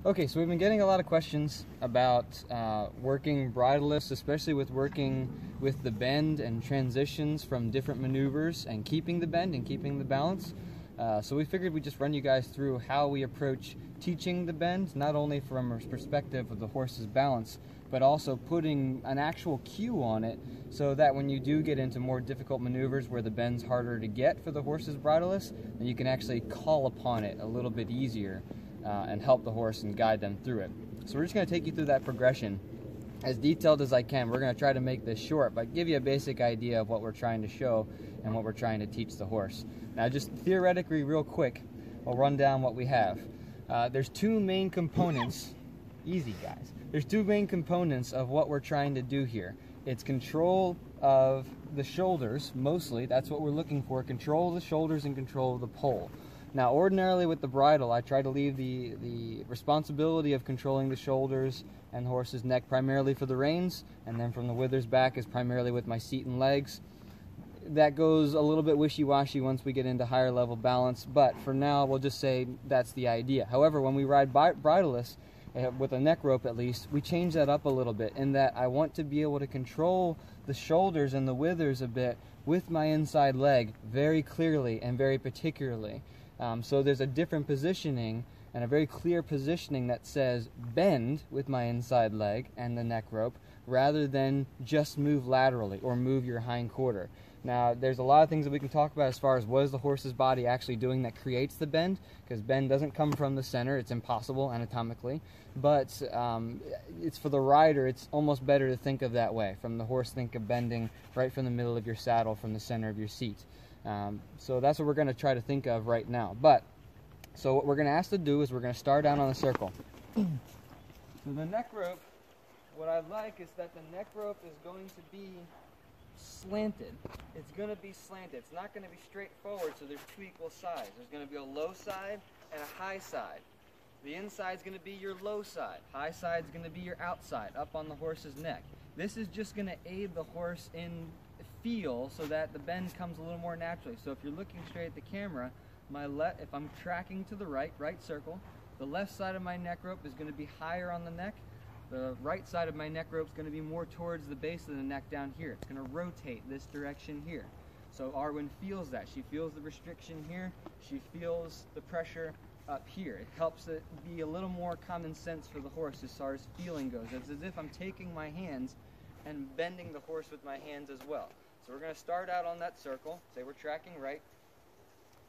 Okay, so we've been getting a lot of questions about working bridleless, especially with working with the bend and transitions from different maneuvers and keeping the bend and keeping the balance. So we figured we'd just run you guys through how we approach teaching the bend, not only from a perspective of the horse's balance, but also putting an actual cue on it so that when you do get into more difficult maneuvers where the bend's harder to get for the horse's bridleless, then you can actually call upon it a little bit easier and help the horse and guide them through it. So we're just going to take you through that progression as detailed as I can. We're going to try to make this short, but give you a basic idea of what we're trying to show and what we're trying to teach the horse. Now, just theoretically, real quick, I'll run down what we have. There's two main components. Easy, guys. There's two main components of what we're trying to do here. It's control of the shoulders, mostly. That's what we're looking for. Control of the shoulders and control of the pole. Now, ordinarily with the bridle, I try to leave the responsibility of controlling the shoulders and the horse's neck primarily for the reins, and then from the withers back is primarily with my seat and legs. That goes a little bit wishy-washy once we get into higher level balance, but for now we'll just say that's the idea. However, when we ride bridleless, with a neck rope at least, we change that up a little bit in that I want to be able to control the shoulders and the withers a bit with my inside leg very clearly and very particularly. So there's a different positioning and a very clear positioning that says bend with my inside leg and the neck rope rather than just move laterally or move your hind quarter. Now, there's a lot of things that we can talk about as far as what is the horse's body actually doing that creates the bend, because bend doesn't come from the center. It's impossible anatomically, but it's for the rider, it's almost better to think of that way. From the horse, think of bending right from the middle of your saddle, from the center of your seat. So that's what we're going to try to think of right now. So what we're going to ask to do is we're going to start out on a circle. So the neck rope, what I like is that the neck rope is going to be slanted. It's going to be slanted. It's not going to be straightforward, so there's two equal sides. There's going to be a low side and a high side. The inside is going to be your low side. High side is going to be your outside, up on the horse's neck. This is just going to aid the horse in feel so that the bend comes a little more naturally. So if you're looking straight at the camera, if I'm tracking to the right circle, the left side of my neck rope is going to be higher on the neck. The right side of my neck rope is going to be more towards the base of the neck down here. It's going to rotate this direction here. So Arwen feels that. She feels the restriction here. She feels the pressure up here. It helps it be a little more common sense for the horse as far as feeling goes. It's as if I'm taking my hands and bending the horse with my hands as well. So we're going to start out on that circle. Say we're tracking right.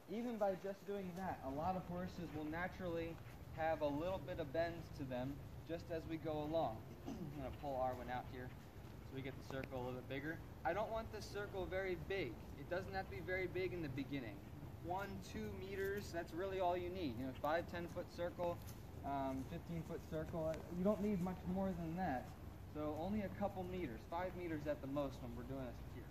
Even by just doing that, a lot of horses will naturally have a little bit of bend to them just as we go along. I'm going to pull Arwen out here so we get the circle a little bit bigger. I don't want this circle very big. It doesn't have to be very big in the beginning. 1-2 meters, that's really all you need. 5-10 foot circle, 15 foot circle. You don't need much more than that. So only a couple meters, 5 meters at the most when we're doing this here.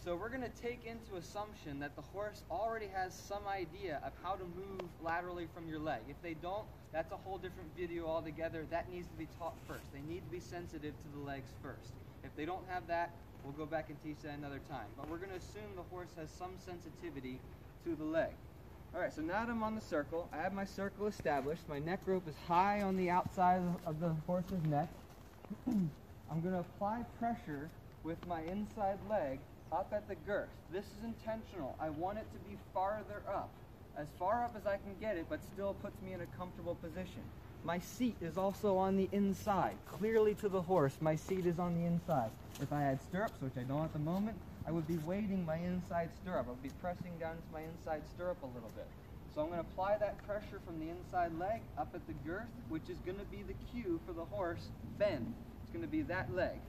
So we're going to take into assumption that the horse already has some idea of how to move laterally from your leg. If they don't, that's a whole different video altogether. That needs to be taught first. They need to be sensitive to the legs first. If they don't have that, we'll go back and teach that another time. But we're going to assume the horse has some sensitivity to the leg. Alright, so now that I'm on the circle, I have my circle established. My neck rope is high on the outside of the horse's neck. I'm going to apply pressure with my inside leg up at the girth. This is intentional. I want it to be farther up. As far up as I can get it, but still puts me in a comfortable position. My seat is also on the inside. Clearly to the horse, my seat is on the inside. If I had stirrups, which I don't at the moment, I would be weighting my inside stirrup. I would be pressing down into my inside stirrup a little bit. So I'm going to apply that pressure from the inside leg up at the girth, which is going to be the cue for the horse, bend. It's going to be that leg.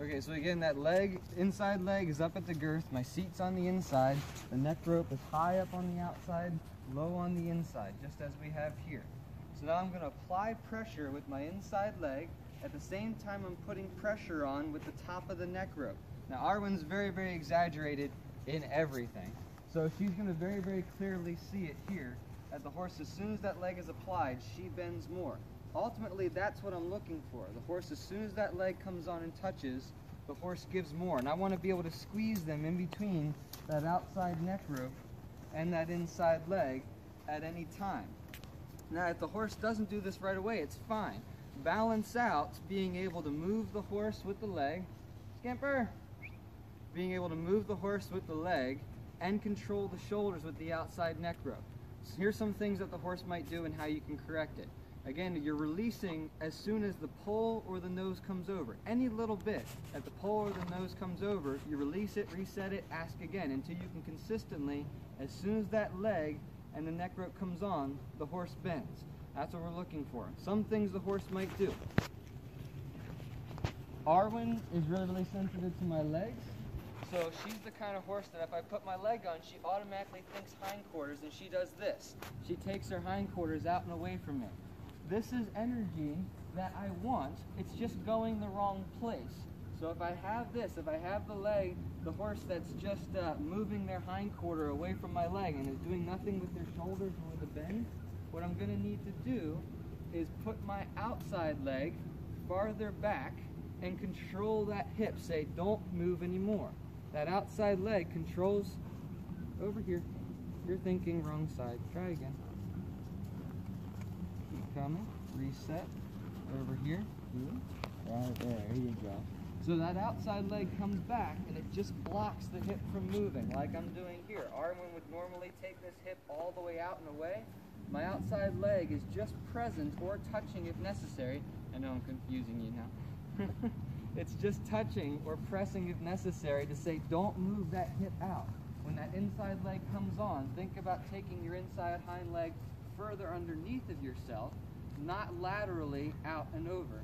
Okay, so again, that leg, inside leg is up at the girth, my seat's on the inside, the neck rope is high up on the outside, low on the inside, just as we have here. So now I'm going to apply pressure with my inside leg, at the same time I'm putting pressure on with the top of the neck rope. Now Arwen's very, very exaggerated in everything, so she's going to very, very clearly see it here, that the horse, as soon as that leg is applied, she bends more. Ultimately, that's what I'm looking for. The horse, as soon as that leg comes on and touches, the horse gives more. And I want to be able to squeeze them in between that outside neck rope and that inside leg at any time. Now, if the horse doesn't do this right away, it's fine. Balance out being able to move the horse with the leg. Scamper! Being able to move the horse with the leg and control the shoulders with the outside neck rope. So here's some things that the horse might do and how you can correct it. Again, you're releasing as soon as the poll or the nose comes over. Any little bit that the poll or the nose comes over, you release it, reset it, ask again until you can consistently, as soon as that leg and the neck rope comes on, the horse bends. That's what we're looking for. Some things the horse might do. Arwen is really sensitive to my legs. So she's the kind of horse that if I put my leg on, she automatically thinks hindquarters and she does this. She takes her hindquarters out and away from me. This is energy that I want, it's just going the wrong place. So if I have this, if I have the leg, the horse that's just moving their hindquarter away from my leg and is doing nothing with their shoulders or with the bend, what I'm going to need to do is put my outside leg farther back and control that hip. Say, don't move anymore. That outside leg controls over here. You're thinking wrong side. Try again. Keep coming. Reset. Over here. Right there. You go. So that outside leg comes back and it just blocks the hip from moving like I'm doing here. Arwen would normally take this hip all the way out and away. My outside leg is just present or touching if necessary. I know I'm confusing you now. It's just touching or pressing if necessary to say don't move that hip out. When that inside leg comes on, think about taking your inside hind leg further underneath of yourself, not laterally out and over.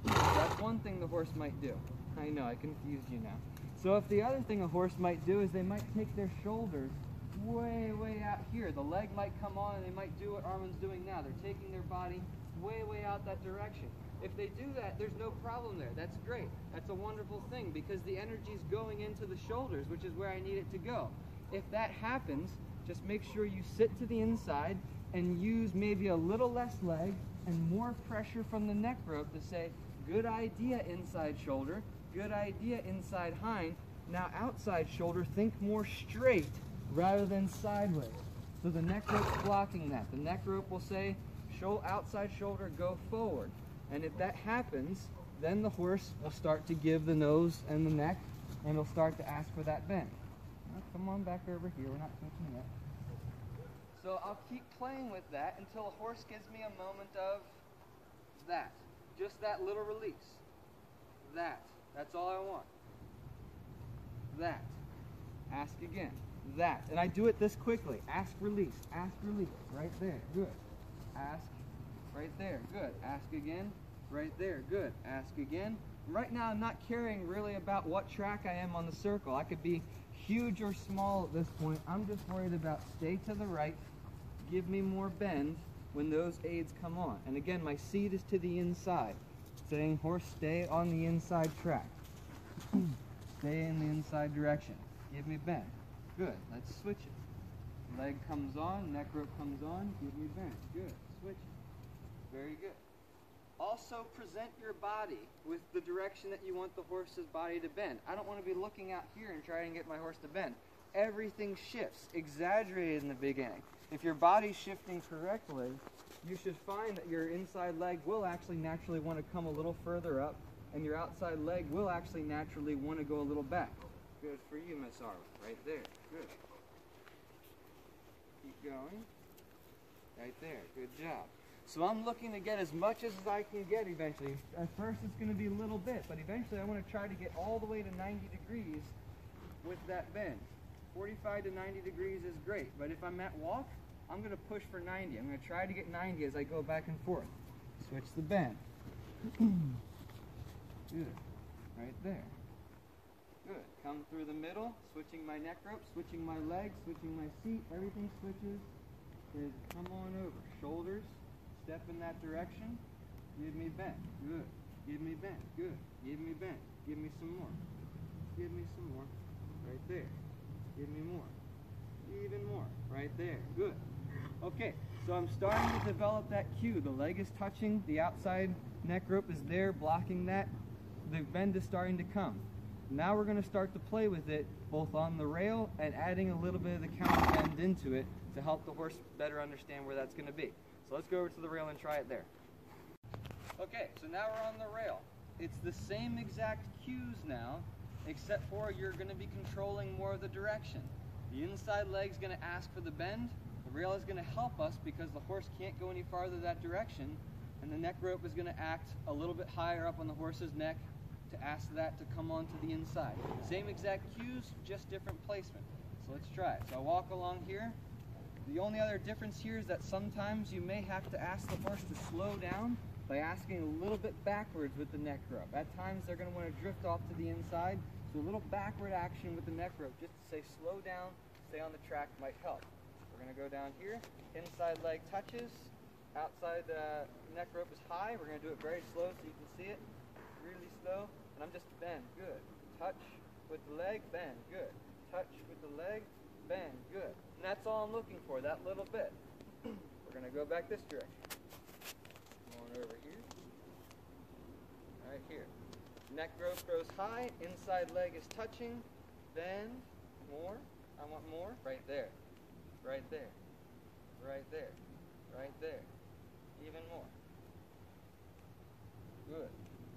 That's one thing the horse might do. I know, I confused you now. So if the other thing a horse might do is they might take their shoulders way out here. The leg might come on and they might do what Arwen's doing now. They're taking their body way out that direction. If they do that, there's no problem there. That's great. That's a wonderful thing because the energy's going into the shoulders, which is where I need it to go. If that happens, just make sure you sit to the inside and use maybe a little less leg and more pressure from the neck rope to say, good idea inside shoulder, good idea inside hind. Now outside shoulder, think more straight rather than sideways. So the neck rope's blocking that. The neck rope will say, outside shoulder, go forward. And if that happens, then the horse will start to give the nose and the neck, and it'll start to ask for that bend. Now, come on back over here, we're not switching yet. So I'll keep playing with that until a horse gives me a moment of that. Just that little release. That's all I want. That. Ask again. That. And I do it this quickly. Ask, release. Ask, release. Right there. Good. Ask. Right there. Good. Ask again. Right there. Good. Ask again. Right now I'm not caring really about what track I am on the circle. I could be huge or small at this point. I'm just worried about stay to the right, give me more bend when those aids come on. And again, my seat is to the inside. Saying horse, stay on the inside track. Stay in the inside direction. Give me bend. Good. Let's switch it. Leg comes on, neck rope comes on, give me bend. Good. Switch it. Very good. Also present your body with the direction that you want the horse's body to bend. I don't want to be looking out here and trying to get my horse to bend. Everything shifts, exaggerated in the beginning. If your body's shifting correctly, you should find that your inside leg will actually naturally want to come a little further up, and your outside leg will actually naturally want to go a little back. Good for you, Miss Arwen. Right there. Good. Keep going. Right there. Good job. So I'm looking to get as much as I can get eventually. At first it's going to be a little bit, but eventually I want to try to get all the way to 90 degrees with that bend. 45 to 90 degrees is great, but if I'm at walk, I'm going to push for 90. I'm going to try to get 90 as I go back and forth. Switch the bend. Good. Right there. Good. Come through the middle, switching my neck rope, switching my legs, switching my seat. Everything switches. Good. Come on over. Shoulders. Step in that direction. Give me bend. Good. Give me bend. Good. Give me bend. Give me some more. Give me some more. Right there. Give me more. Even more. Right there. Good. Okay, so I'm starting to develop that cue. The leg is touching. The outside neck rope is there blocking that. The bend is starting to come. Now we're going to start to play with it both on the rail and adding a little bit of the counter bend into it to help the horse better understand where that's going to be. So let's go over to the rail and try it there. Okay, so now we're on the rail. It's the same exact cues now, except for you're going to be controlling more of the direction. The inside leg's going to ask for the bend. The rail is going to help us because the horse can't go any farther that direction, and the neck rope is going to act a little bit higher up on the horse's neck to ask that to come onto the inside. Same exact cues, just different placement. So let's try it. So I walk along here. The only other difference here is that sometimes you may have to ask the horse to slow down by asking a little bit backwards with the neck rope. At times they're going to want to drift off to the inside, so a little backward action with the neck rope just to say slow down, stay on the track might help. We're going to go down here, inside leg touches, outside neck rope is high. We're going to do it very slow so you can see it, really slow, and I'm just bend, good. Touch with the leg, bend, good. Touch with the leg, bend, good. And that's all I'm looking for, that little bit. We're going to go back this direction. Over here, right here. Neck rope goes high, inside leg is touching, bend, more, I want more, right there, right there, right there, right there, even more, good,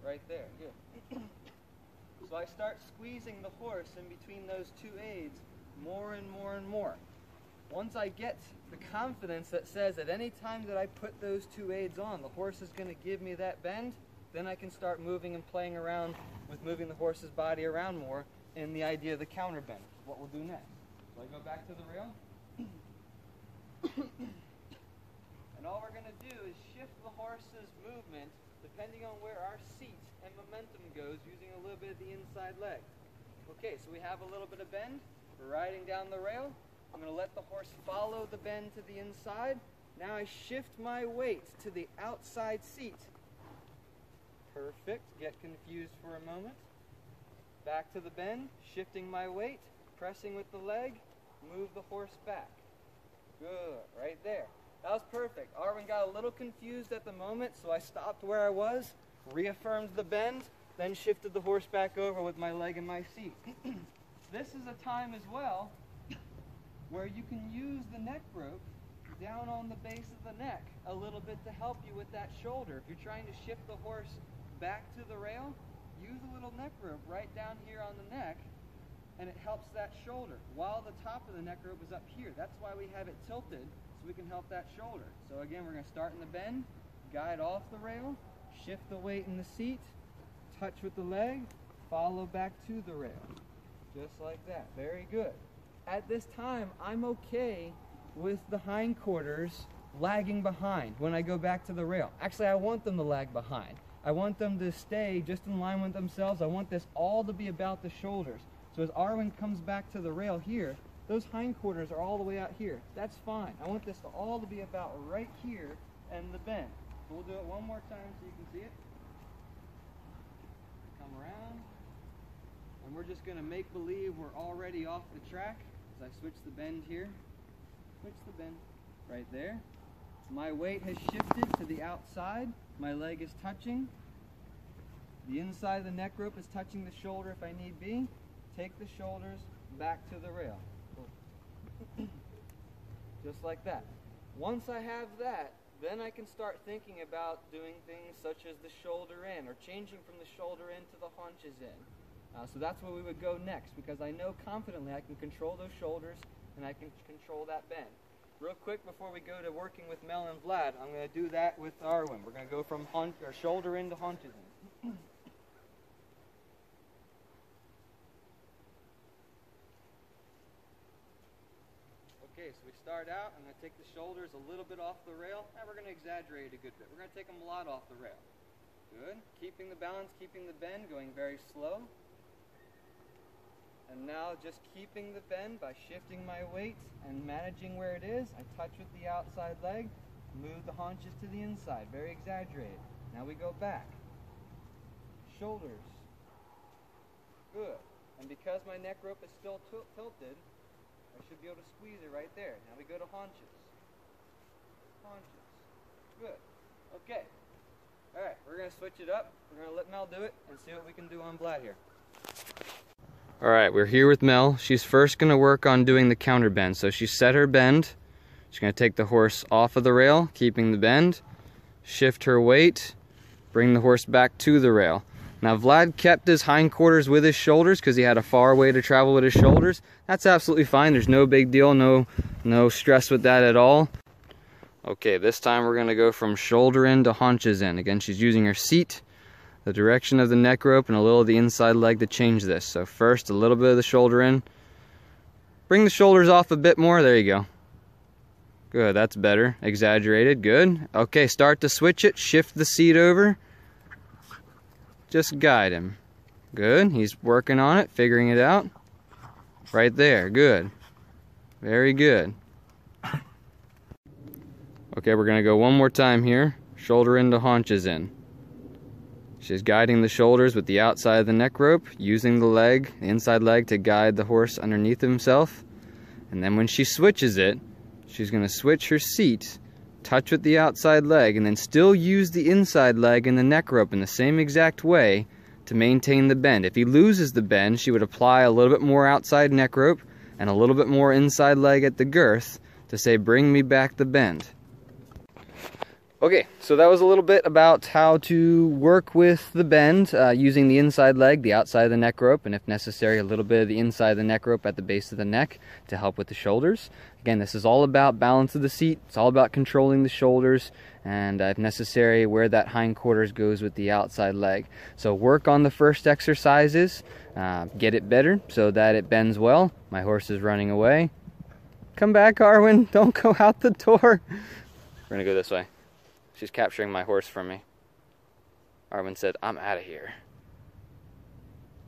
right there, good. So I start squeezing the horse in between those two aids more and more and more. Once I get the confidence that says at any time that I put those two aids on, the horse is going to give me that bend, then I can start moving and playing around with moving the horse's body around more in the idea of the counter bend, which is what we'll do next. So I go back to the rail. And all we're going to do is shift the horse's movement depending on where our seat and momentum goes using a little bit of the inside leg. Okay, so we have a little bit of bend. We're riding down the rail. I'm going to let the horse follow the bend to the inside. Now I shift my weight to the outside seat. Perfect. Get confused for a moment. Back to the bend, shifting my weight, pressing with the leg, move the horse back. Good. Right there. That was perfect. Arwen got a little confused at the moment, so I stopped where I was, reaffirmed the bend, then shifted the horse back over with my leg in my seat. This is a time as well where you can use the neck rope down on the base of the neck a little bit to help you with that shoulder. If you're trying to shift the horse back to the rail, use a little neck rope right down here on the neck, and it helps that shoulder while the top of the neck rope is up here. That's why we have it tilted, so we can help that shoulder. So again, we're going to start in the bend, guide off the rail, shift the weight in the seat, touch with the leg, follow back to the rail. Just like that. Very good. At this time, I'm okay with the hindquarters lagging behind when I go back to the rail. Actually, I want them to lag behind. I want them to stay just in line with themselves. I want this all to be about the shoulders. So as Arwen comes back to the rail here, those hindquarters are all the way out here. That's fine. I want this to all to be about right here and the bend. So we'll do it one more time so you can see it. Come around. And we're just going to make believe we're already off the track. As I switch the bend here, switch the bend right there. My weight has shifted to the outside. My leg is touching. The inside of the neck rope is touching the shoulder if I need be. Take the shoulders back to the rail. Just like that. Once I have that, then I can start thinking about doing things such as the shoulder in or changing from the shoulder in to the haunches in. So that's where we would go next, because I know confidently I can control those shoulders and I can control that bend. Real quick before we go to working with Mel and Vlad, I'm going to do that with Arwen. We're going to go from shoulder in to haunches in. Okay, so we start out. I'm going to take the shoulders a little bit off the rail, and we're going to exaggerate a good bit. We're going to take them a lot off the rail. Good. Keeping the balance, keeping the bend, going very slow. And now just keeping the bend by shifting my weight and managing where it is. I touch with the outside leg, move the haunches to the inside, very exaggerated. Now we go back. Shoulders. Good. And because my neck rope is still tilted, I should be able to squeeze it right there. Now we go to haunches. Haunches. Good. Okay. Alright, we're going to switch it up. We're going to let Mel do it and see what we can do on Vlad here. Alright, we're here with Mel. She's first going to work on doing the counter bend. So she set her bend. She's going to take the horse off of the rail, keeping the bend, shift her weight, bring the horse back to the rail. Now Vlad kept his hindquarters with his shoulders because he had a far way to travel with his shoulders. That's absolutely fine. There's no big deal, no stress with that at all. Okay, this time we're going to go from shoulder in to haunches in. Again, she's using her seat, the direction of the neck rope, and a little of the inside leg to change this. So first, a little bit of the shoulder in. Bring the shoulders off a bit more. There you go. Good, that's better. Exaggerated, good. Okay, start to switch it. Shift the seat over. Just guide him. Good, he's working on it, figuring it out. Right there, good. Very good. Okay, we're gonna go one more time here. Shoulder in to haunches in. She's guiding the shoulders with the outside of the neck rope, using the leg, the inside leg, to guide the horse underneath himself. And then when she switches it, she's gonna switch her seat, touch with the outside leg, and then still use the inside leg and the neck rope in the same exact way to maintain the bend. If he loses the bend, she would apply a little bit more outside neck rope and a little bit more inside leg at the girth to say, bring me back the bend. Okay, so that was a little bit about how to work with the bend using the inside leg, the outside of the neck rope, and if necessary, a little bit of the inside of the neck rope at the base of the neck to help with the shoulders. Again, this is all about balance of the seat. It's all about controlling the shoulders, and if necessary, where that hindquarters goes with the outside leg. So work on the first exercises, get it better so that it bends well. My horse is running away. Come back, Arwen, don't go out the door. We're gonna go this way. She's capturing my horse from me. Arwen said, I'm out of here.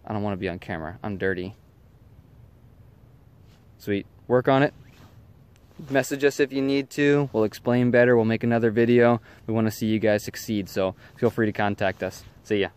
I don't want to be on camera. I'm dirty. Sweet. Work on it. Message us if you need to. We'll explain better. We'll make another video. We want to see you guys succeed, so feel free to contact us. See ya.